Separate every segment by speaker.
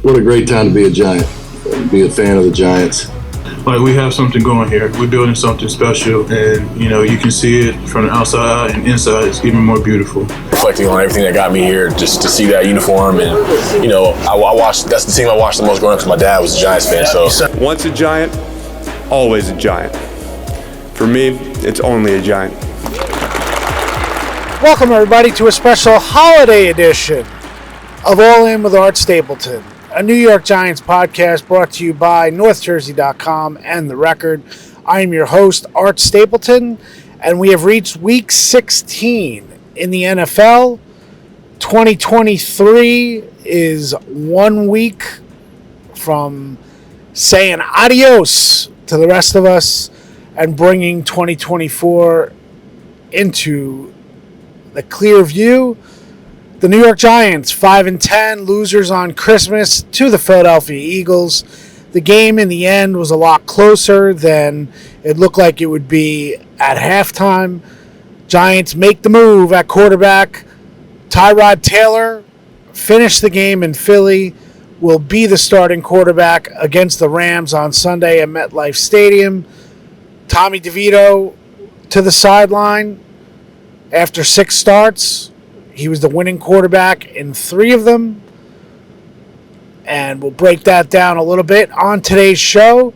Speaker 1: What a great time to be a Giant, be a fan of the Giants.
Speaker 2: Like, we have something going here. We're building something special, and you can see it from the outside and inside. It's even more beautiful.
Speaker 3: Reflecting on everything that got me here, just to see that uniform, and I watched. That's the team I watched the most growing up because my dad was a Giants fan. So
Speaker 4: once a Giant, always a Giant. For me, it's only a Giant.
Speaker 5: Welcome everybody to a special holiday edition of All In with Art Stapleton, a New York Giants podcast brought to you by NorthJersey.com and The Record. I am your host, Art Stapleton, and we have reached Week 16 in the NFL. 2023 is 1 week from saying adios to the rest of us and bringing 2024 into the clear view. The New York Giants, 5-10, losers on Christmas to the Philadelphia Eagles. The game in the end was a lot closer than it looked like it would be at halftime. Giants make the move at quarterback. Tyrod Taylor finished the game in Philly, will be the starting quarterback against the Rams on Sunday at MetLife Stadium. Tommy DeVito to the sideline after 6 starts. He was the winning quarterback in 3 of them. And we'll break that down a little bit on today's show.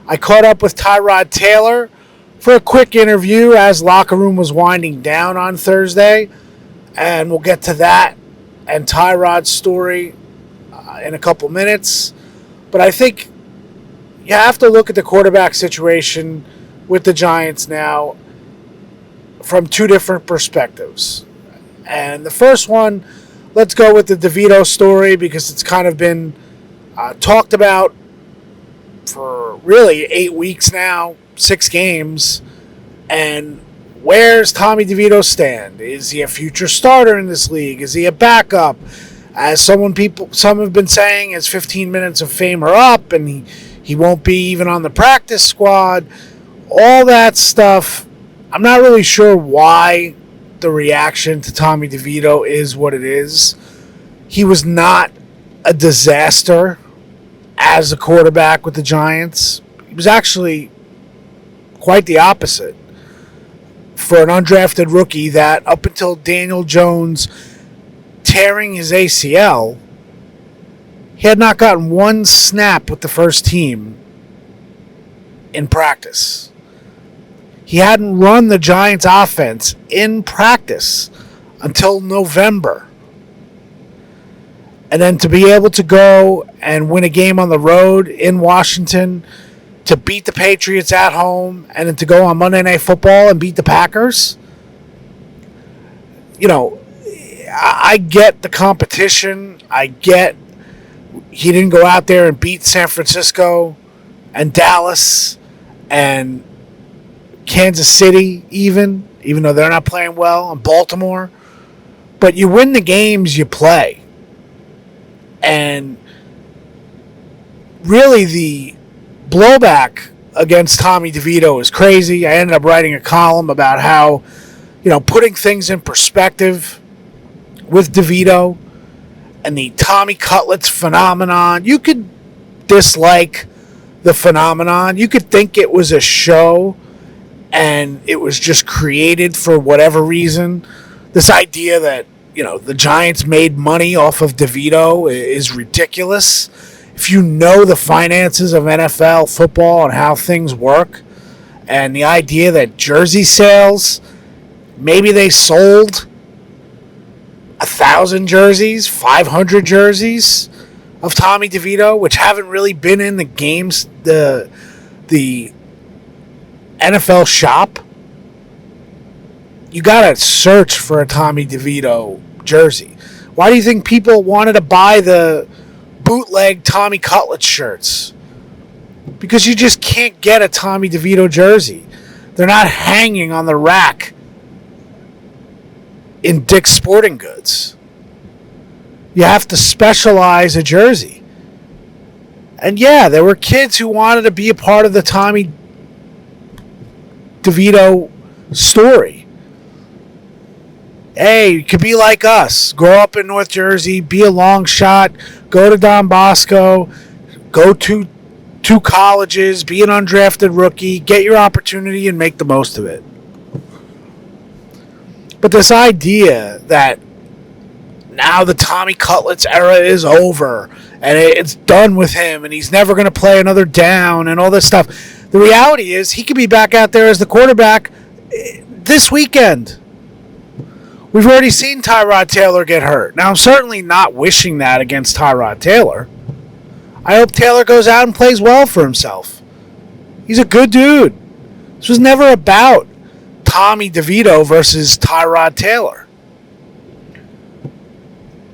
Speaker 5: I caught up with Tyrod Taylor for a quick interview as locker room was winding down on Thursday. And we'll get to that and Tyrod's story in a couple minutes. But I think you have to look at the quarterback situation with the Giants now from 2 different perspectives. And the first one, let's go with the DeVito story because it's kind of been talked about for really 8 weeks now, 6 games. And where's Tommy DeVito stand? Is he a future starter in this league? Is he a backup? As some have been saying, his 15 minutes of fame are up and he won't be even on the practice squad. All that stuff, I'm not really sure why the reaction to Tommy DeVito is what it is. He was not a disaster as a quarterback with the Giants. He was actually quite the opposite for an undrafted rookie that up until Daniel Jones tearing his ACL, he had not gotten 1 snap with the first team in practice. He hadn't run the Giants offense in practice until November. And then to be able to go and win a game on the road in Washington, to beat the Patriots at home, and then to go on Monday Night Football and beat the Packers. I get the competition. I get he didn't go out there and beat San Francisco and Dallas and Kansas City, even though they're not playing well, and Baltimore. But you win the games you play. And really the blowback against Tommy DeVito is crazy. I ended up writing a column about how, putting things in perspective with DeVito and the Tommy Cutlets phenomenon. You could dislike the phenomenon. You could think it was a show and it was just created for whatever reason. This idea that, the Giants made money off of DeVito is ridiculous. If you know the finances of NFL football and how things work, and the idea that jersey sales, maybe they sold 1,000 jerseys, 500 jerseys of Tommy DeVito, which haven't really been in the games, the NFL shop. You gotta search for a Tommy DeVito jersey. Why do you think people wanted to buy the bootleg Tommy Cutlets shirts? Because you just can't get a Tommy DeVito jersey. They're not hanging on the rack in Dick's Sporting Goods. You have to specialize a jersey. And yeah, there were kids who wanted to be a part of the Tommy DeVito story. hey, you could be like us. Grow up in North Jersey, be a long shot, go to Don Bosco, go to two colleges, be an undrafted rookie, get your opportunity and make the most of it. But this idea that now the Tommy Cutlets era is over and it's done with him and he's never going to play another down and all this stuff. The reality is he could be back out there as the quarterback this weekend. We've already seen Tyrod Taylor get hurt. Now, I'm certainly not wishing that against Tyrod Taylor. I hope Taylor goes out and plays well for himself. He's a good dude. This was never about Tommy DeVito versus Tyrod Taylor.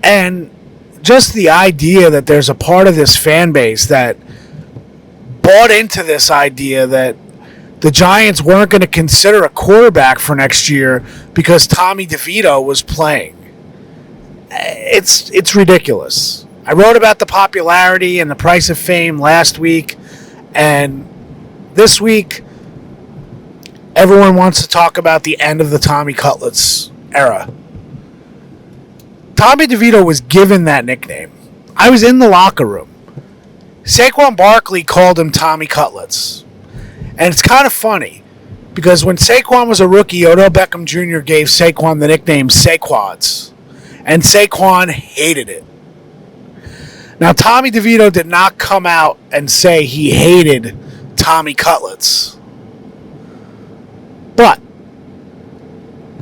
Speaker 5: And just the idea that there's a part of this fan base that bought into this idea that the Giants weren't going to consider a quarterback for next year because Tommy DeVito was playing. It's ridiculous. I wrote about the popularity and the price of fame last week, and this week everyone wants to talk about the end of the Tommy Cutlets era. Tommy DeVito was given that nickname. I was in the locker room. Saquon Barkley called him Tommy Cutlets. And it's kind of funny because when Saquon was a rookie, Odell Beckham Jr. gave Saquon the nickname Saquads. And Saquon hated it. Now, Tommy DeVito did not come out and say he hated Tommy Cutlets. But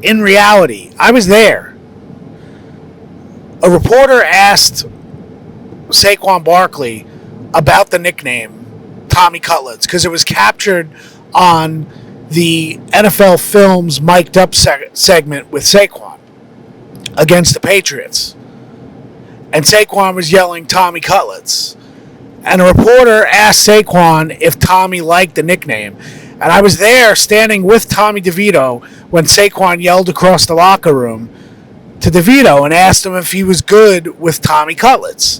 Speaker 5: in reality, I was there. A reporter asked Saquon Barkley about the nickname Tommy Cutlets because it was captured on the NFL Films mic'd up segment with Saquon against the Patriots. And Saquon was yelling Tommy Cutlets. And a reporter asked Saquon if Tommy liked the nickname. And I was there standing with Tommy DeVito when Saquon yelled across the locker room to DeVito and asked him if he was good with Tommy Cutlets.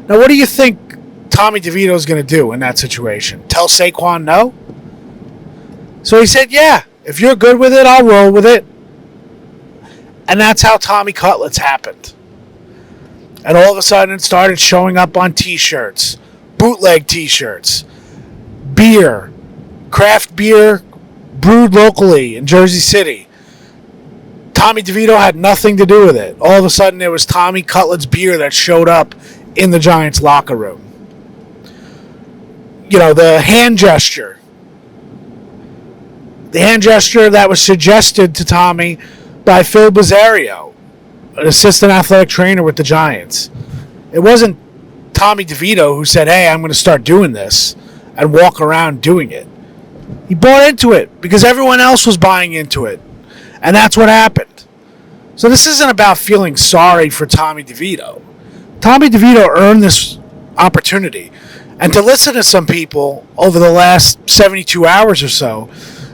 Speaker 5: Now, what do you think Tommy DeVito is going to do in that situation? Tell Saquon no? So he said, yeah, if you're good with it, I'll roll with it. And that's how Tommy Cutlets happened. And all of a sudden it started showing up on t-shirts, bootleg t-shirts, beer, craft beer brewed locally in Jersey City. Tommy DeVito had nothing to do with it. All of a sudden there was Tommy Cutlets beer that showed up in the Giants locker room. You know, the hand gesture. The hand gesture that was suggested to Tommy by Phil Bazzario, an assistant athletic trainer with the Giants. It wasn't Tommy DeVito who said, hey, I'm going to start doing this and walk around doing it. He bought into it because everyone else was buying into it. And that's what happened. So this isn't about feeling sorry for Tommy DeVito. Tommy DeVito earned this opportunity. And to listen to some people over the last 72 hours or so,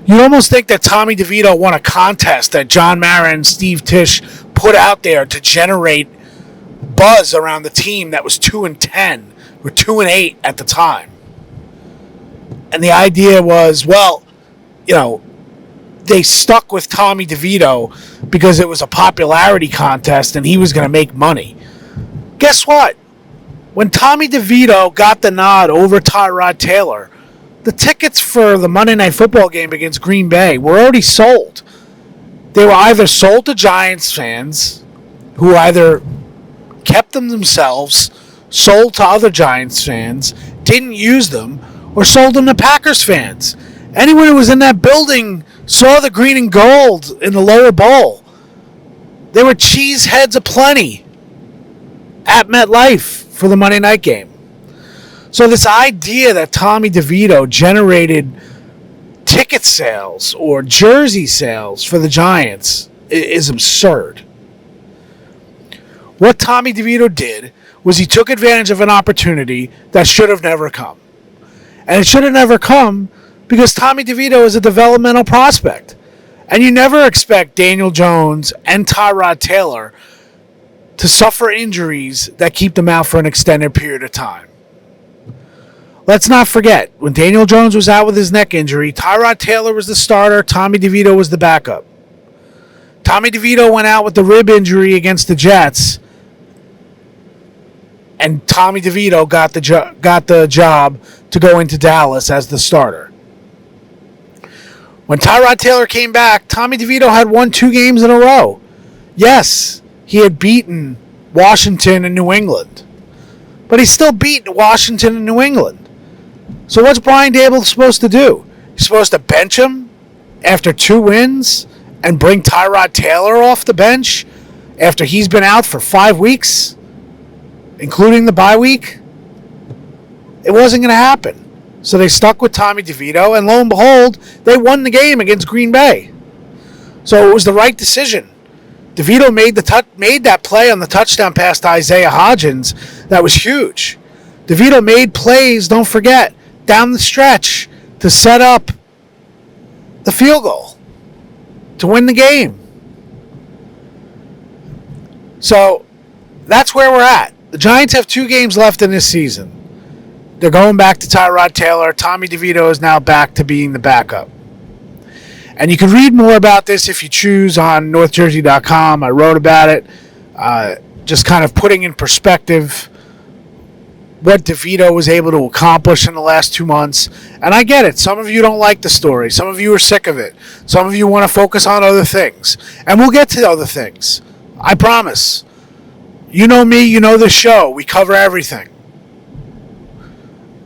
Speaker 5: you'd almost think that Tommy DeVito won a contest that John Mara and Steve Tisch put out there to generate buzz around the team that was 2-10 or 2-8 at the time. And the idea was, well, you know, they stuck with Tommy DeVito because it was a popularity contest and he was going to make money. Guess what? When Tommy DeVito got the nod over Tyrod Taylor, the tickets for the Monday Night Football game against Green Bay were already sold. They were either sold to Giants fans who either kept them themselves, sold to other Giants fans, didn't use them, or sold them to Packers fans. Anyone who was in that building saw the green and gold in the lower bowl. There were cheese heads aplenty at MetLife for the Monday night game. So this idea that Tommy DeVito generated ticket sales or jersey sales for the Giants is absurd. What Tommy DeVito did was he took advantage of an opportunity that should have never come. And it should have never come because Tommy DeVito is a developmental prospect. And you never expect Daniel Jones and Tyrod Taylor to suffer injuries that keep them out for an extended period of time. Let's not forget, when Daniel Jones was out with his neck injury, Tyrod Taylor was the starter, Tommy DeVito was the backup. Tommy DeVito went out with the rib injury against the Jets, and Tommy DeVito got the job to go into Dallas as the starter. When Tyrod Taylor came back, Tommy DeVito had won 2 games in a row. Yes, he had beaten Washington and New England, but he still beat Washington and New England. So what's Brian Daboll supposed to do? He's supposed to bench him after 2 wins and bring Tyrod Taylor off the bench after he's been out for 5 weeks, including the bye week? It wasn't going to happen. So they stuck with Tommy DeVito, and lo and behold, they won the game against Green Bay. So it was the right decision. DeVito made that play on the touchdown pass to Isaiah Hodgins. That was huge. DeVito made plays, don't forget, down the stretch to set up the field goal to win the game. So that's where we're at. The Giants have 2 games left in this season. They're going back to Tyrod Taylor. Tommy DeVito is now back to being the backup. And you can read more about this if you choose on NorthJersey.com. I wrote about it, just kind of putting in perspective what DeVito was able to accomplish in the last 2 months. And I get it. Some of you don't like the story. Some of you are sick of it. Some of you want to focus on other things. And we'll get to other things. I promise. You know me. You know this show. We cover everything.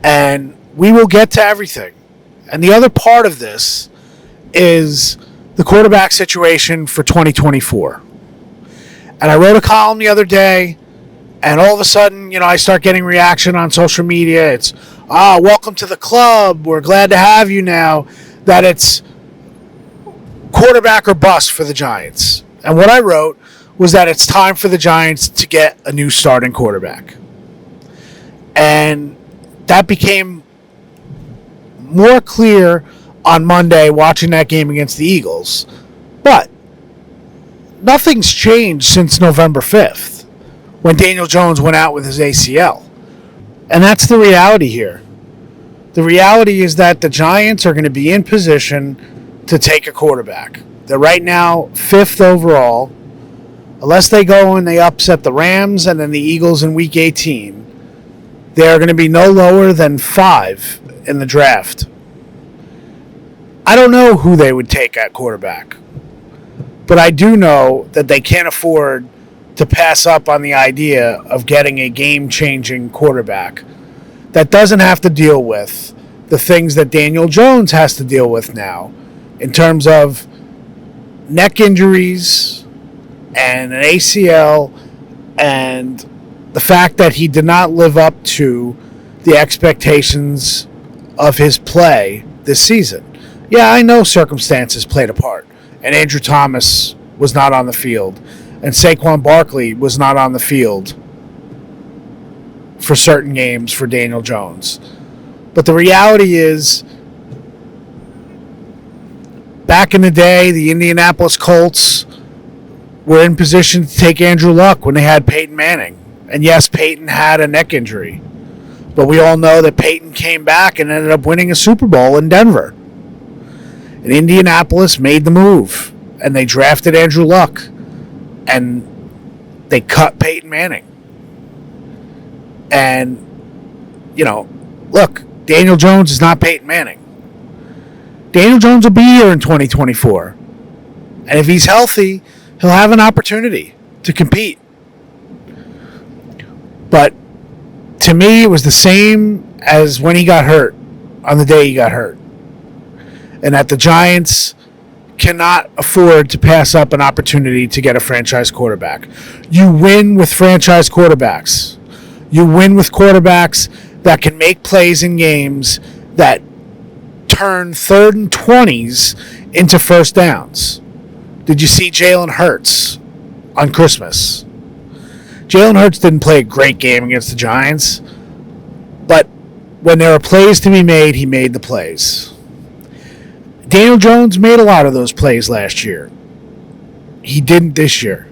Speaker 5: And we will get to everything. And the other part of this is the quarterback situation for 2024. And I wrote a column the other day, and all of a sudden, I start getting reaction on social media. It's, welcome to the club. We're glad to have you now. That it's quarterback or bust for the Giants. And what I wrote was that it's time for the Giants to get a new starting quarterback. And that became more clear on Monday watching that game against the Eagles. But nothing's changed since November 5th when Daniel Jones went out with his ACL. And that's the reality here. The reality is that the Giants are going to be in position to take a quarterback. They're right now 5th overall. Unless they go and they upset the Rams and then the Eagles in Week 18, they are going to be no lower than 5 in the draft. I don't know who they would take at quarterback, but I do know that they can't afford to pass up on the idea of getting a game-changing quarterback that doesn't have to deal with the things that Daniel Jones has to deal with now in terms of neck injuries and an ACL and the fact that he did not live up to the expectations of his play this season. Yeah, I know circumstances played a part, and Andrew Thomas was not on the field, and Saquon Barkley was not on the field for certain games for Daniel Jones. But the reality is, back in the day, the Indianapolis Colts were in position to take Andrew Luck when they had Peyton Manning. And yes, Peyton had a neck injury. But we all know that Peyton came back and ended up winning a Super Bowl in Denver. And Indianapolis made the move. And they drafted Andrew Luck. And they cut Peyton Manning. And, look, Daniel Jones is not Peyton Manning. Daniel Jones will be here in 2024. And if he's healthy, he'll have an opportunity to compete. But to me, it was the same as when he got hurt, on the day he got hurt. And that the Giants cannot afford to pass up an opportunity to get a franchise quarterback. You win with franchise quarterbacks. You win with quarterbacks that can make plays in games that turn 3rd and 20s into first downs. Did you see Jalen Hurts on Christmas? Jalen Hurts didn't play a great game against the Giants, but when there were plays to be made, he made the plays. Daniel Jones made a lot of those plays last year. He didn't this year.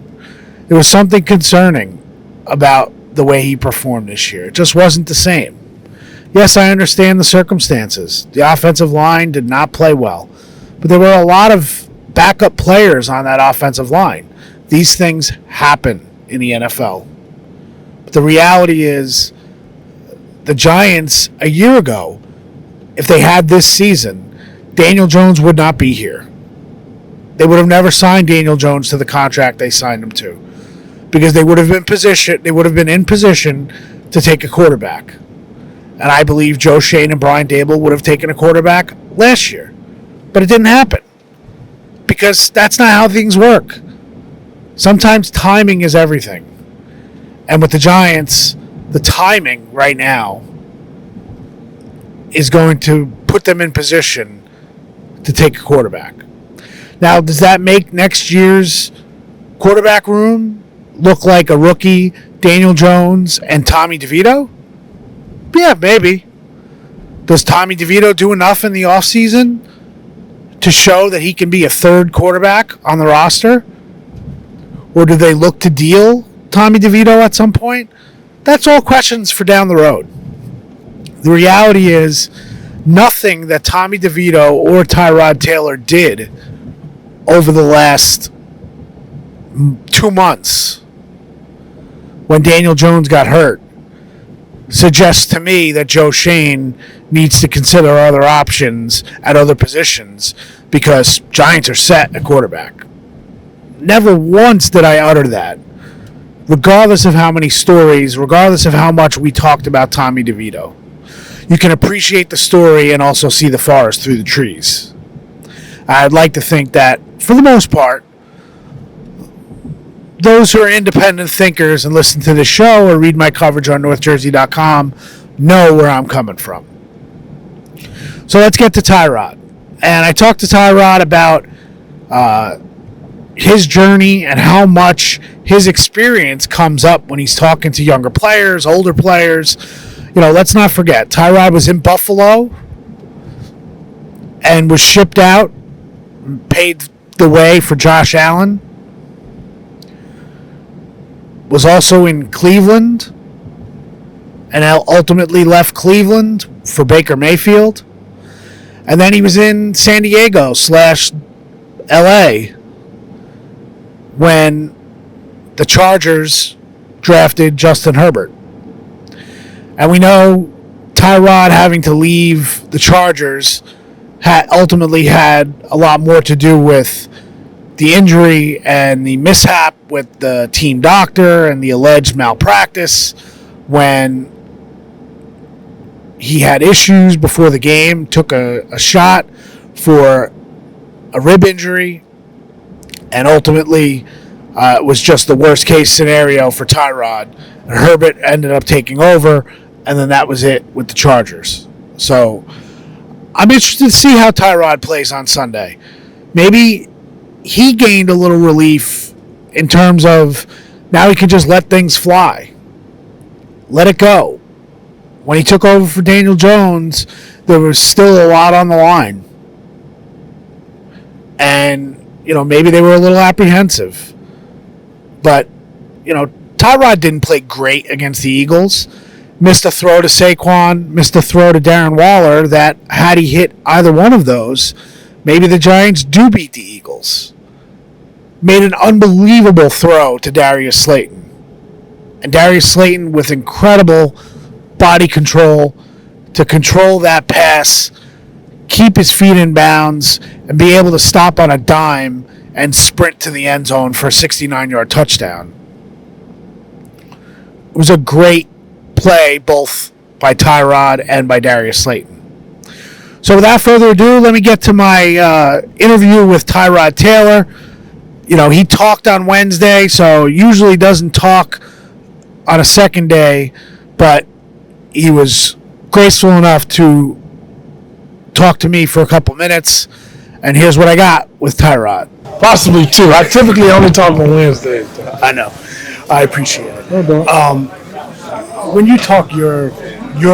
Speaker 5: There was something concerning about the way he performed this year. It just wasn't the same. Yes, I understand the circumstances. The offensive line did not play well, but there were a lot of backup players on that offensive line. These things happen in the NFL. But the reality is, the Giants a year ago, if they had this season, Daniel Jones would not be here. They would have never signed Daniel Jones to the contract they signed him to, because they would have been in position to take a quarterback. And I believe Joe Schoen and Brian Daboll would have taken a quarterback last year. But it didn't happen, because that's not how things work. Sometimes timing is everything. And with the Giants, the timing right now is going to put them in position to take a quarterback. Now, does that make next year's quarterback room look like a rookie, Daniel Jones, and Tommy DeVito? Yeah, maybe. Does Tommy DeVito do enough in the offseason to show that he can be a third quarterback on the roster? Or do they look to deal Tommy DeVito at some point? That's all questions for down the road. The reality is, nothing that Tommy DeVito or Tyrod Taylor did over the last 2 months when Daniel Jones got hurt suggests to me that Joe Schoen needs to consider other options at other positions, because Giants are set at quarterback. Never once did I utter that, regardless of how many stories, regardless of how much we talked about Tommy DeVito. You can appreciate the story and also see the forest through the trees. I'd like to think that, for the most part, those who are independent thinkers and listen to the show or read my coverage on NorthJersey.com know where I'm coming from. So let's get to Tyrod. And I talked to Tyrod about his journey and how much his experience comes up when he's talking to younger players, older players. You know, let's not forget, Tyrod was in Buffalo and was shipped out, paid the way for Josh Allen. Was also in Cleveland and ultimately left Cleveland for Baker Mayfield. And then he was in San Diego / LA when the Chargers drafted Justin Herbert. And we know Tyrod having to leave the Chargers ultimately had a lot more to do with the injury and the mishap with the team doctor and the alleged malpractice when he had issues before the game, took a shot for a rib injury, and ultimately it was just the worst case scenario for Tyrod. And Herbert ended up taking over, and then that was it with the Chargers. So I'm interested to see how Tyrod plays on Sunday. Maybe he gained a little relief in terms of now he can just let things fly. Let it go. When he took over for Daniel Jones, there was still a lot on the line. And, you know, maybe they were a little apprehensive. But, you know, Tyrod didn't play great against the Eagles. Missed a throw to Saquon, missed a throw to Darren Waller that, had he hit either one of those, maybe the Giants do beat the Eagles. Made an unbelievable throw to Darius Slayton. And Darius Slayton, with incredible body control, to control that pass, keep his feet in bounds, and be able to stop on a dime and sprint to the end zone for a 69-yard touchdown. It was a great play, both by Tyrod and by Darius Slayton. So without further ado, let me get to my interview with Tyrod Taylor. You know, he talked on Wednesday, so usually doesn't talk on a second day, but he was graceful enough to talk to me for a couple minutes, and here's what I got with Tyrod.
Speaker 6: Possibly two. I typically only talk on Wednesdays.
Speaker 5: I know. I appreciate it.
Speaker 6: No doubt.
Speaker 5: When you talk your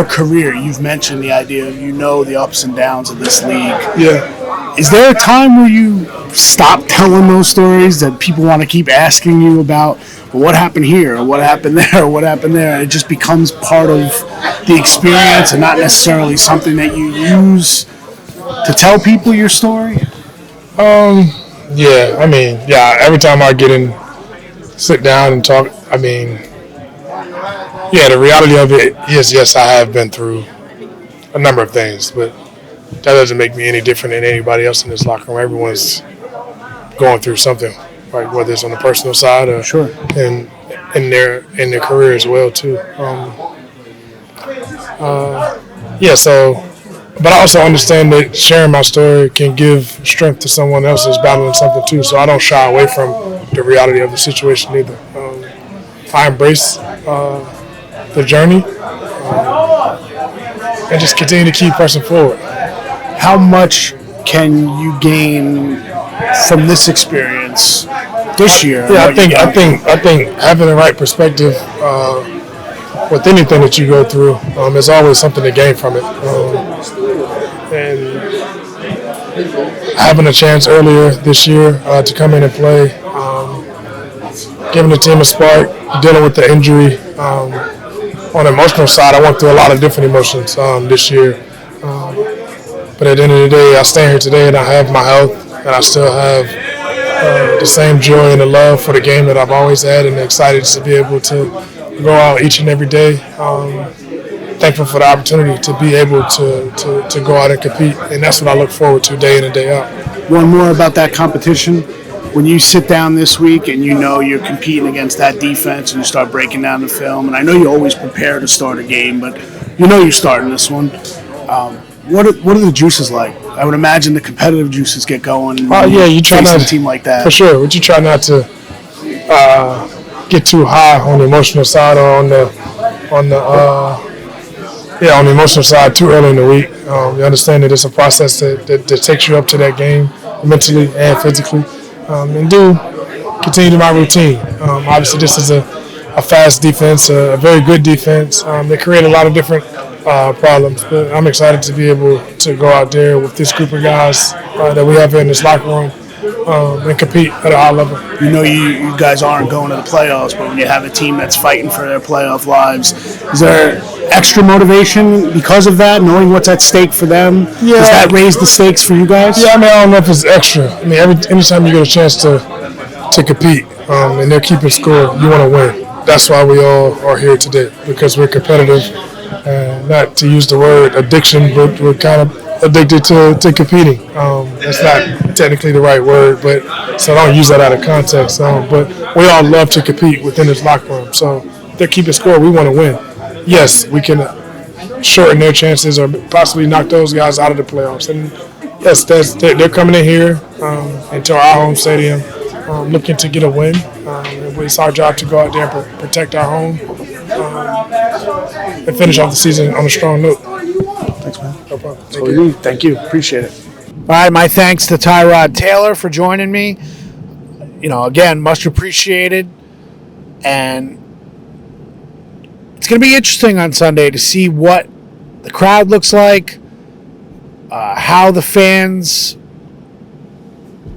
Speaker 5: career, you've mentioned the idea of, you know, the ups and downs of this league.
Speaker 6: Yeah.
Speaker 5: Is there a time where you stop telling those stories that people want to keep asking you about, well, what happened here, or what happened there, or what happened there? It just becomes part of the experience and not necessarily something that you use to tell people your story?
Speaker 6: Yeah, I mean, yeah. Every time I sit down and talk, I mean, yeah. The reality of it is, yes, I have been through a number of things, but that doesn't make me any different than anybody else in this locker room. Everyone's going through something, right? Whether it's on the personal side or in their career as well too. Yeah. So, but I also understand that sharing my story can give strength to someone else that's battling something too. So I don't shy away from the reality of the situation either. I embrace the journey and just continue to keep pressing forward.
Speaker 5: How much can you gain from this experience this year?
Speaker 6: Yeah, I think having the right perspective with anything that you go through, there's always something to gain from it. And having a chance earlier this year to come in and play, giving the team a spark, dealing with the injury. On the emotional side, I went through a lot of different emotions this year. But at the end of the day, I stand here today and I have my health, and I still have the same joy and the love for the game that I've always had, and excited to be able to go out each and every day. Thankful for the opportunity to be able to go out and compete, and that's what I look forward to day in and day out.
Speaker 5: One more about that competition. When you sit down this week and you know you're competing against that defense and you start breaking down the film, and I know you always prepare to start a game, but you know you're starting this one. What are the juices like? I would imagine the competitive juices get going.
Speaker 6: Yeah, you try not
Speaker 5: a team like that
Speaker 6: for sure. But you try not to get too high on the emotional side or on the emotional side too early in the week. You understand that it's a process that takes you up to that game mentally and physically, and do continue to my routine. Obviously, this is a fast defense, a very good defense. They create a lot of different problems, but I'm excited to be able to go out there with this group of guys that we have here in this locker room and compete at a high level.
Speaker 5: You know you guys aren't going to the playoffs, but when you have a team that's fighting for their playoff lives, is there extra motivation because of that, knowing what's at stake for them?
Speaker 6: Yeah.
Speaker 5: Does that raise the stakes for you guys?
Speaker 6: Yeah, I mean, I don't know if it's extra. I mean, anytime you get a chance to compete and they're keeping score, you want to win. That's why we all are here today, because we're competitive. Not to use the word addiction, but we're kind of addicted to competing. That's not technically the right word, but so I don't use that out of context. But we all love to compete within this locker room. So if they're keeping score, we want to win. Yes, we can shorten their chances or possibly knock those guys out of the playoffs. And yes, they're coming in here into our home stadium looking to get a win. It's our job to go out there and protect our home and finish off the season on a strong note.
Speaker 5: Thanks, man.
Speaker 6: No problem.
Speaker 5: Thank you. Appreciate it. All right, my thanks to Tyrod Taylor for joining me. Again, much appreciated. And it's going to be interesting on Sunday to see what the crowd looks like, how the fans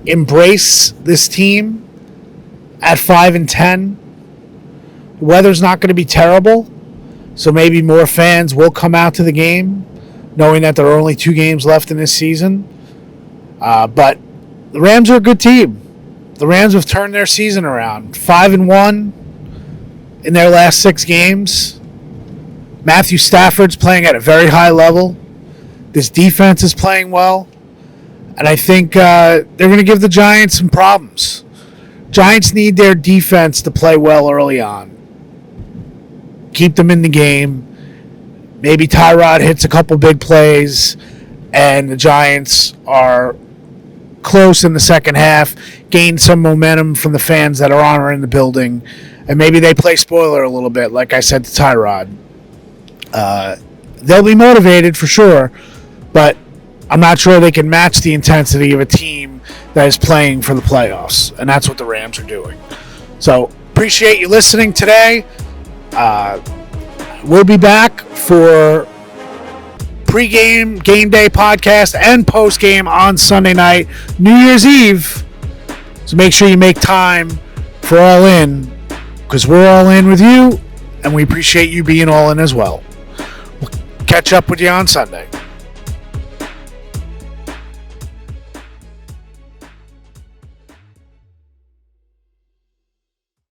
Speaker 5: embrace this team at 5-10. The weather's not going to be terrible, so maybe more fans will come out to the game, knowing that there are only 2 games left in this season. But the Rams are a good team. The Rams have turned their season around. 5-1 in their last 6 games. Matthew Stafford's playing at a very high level. This defense is playing well. And I think they're going to give the Giants some problems. Giants need their defense to play well early on. Keep them in the game. Maybe Tyrod hits a couple big plays, and the Giants are close in the second half, gain some momentum from the fans that are in the building, and maybe they play spoiler a little bit, like I said to Tyrod. They'll be motivated for sure, but I'm not sure they can match the intensity of a team that is playing for the playoffs, and that's what the Rams are doing. So, appreciate you listening today. We'll be back for pregame, game day podcast, and postgame on Sunday night, New Year's Eve. So make sure you make time for All In, because we're all in with you, and we appreciate you being all in as well. We'll catch up with you on Sunday.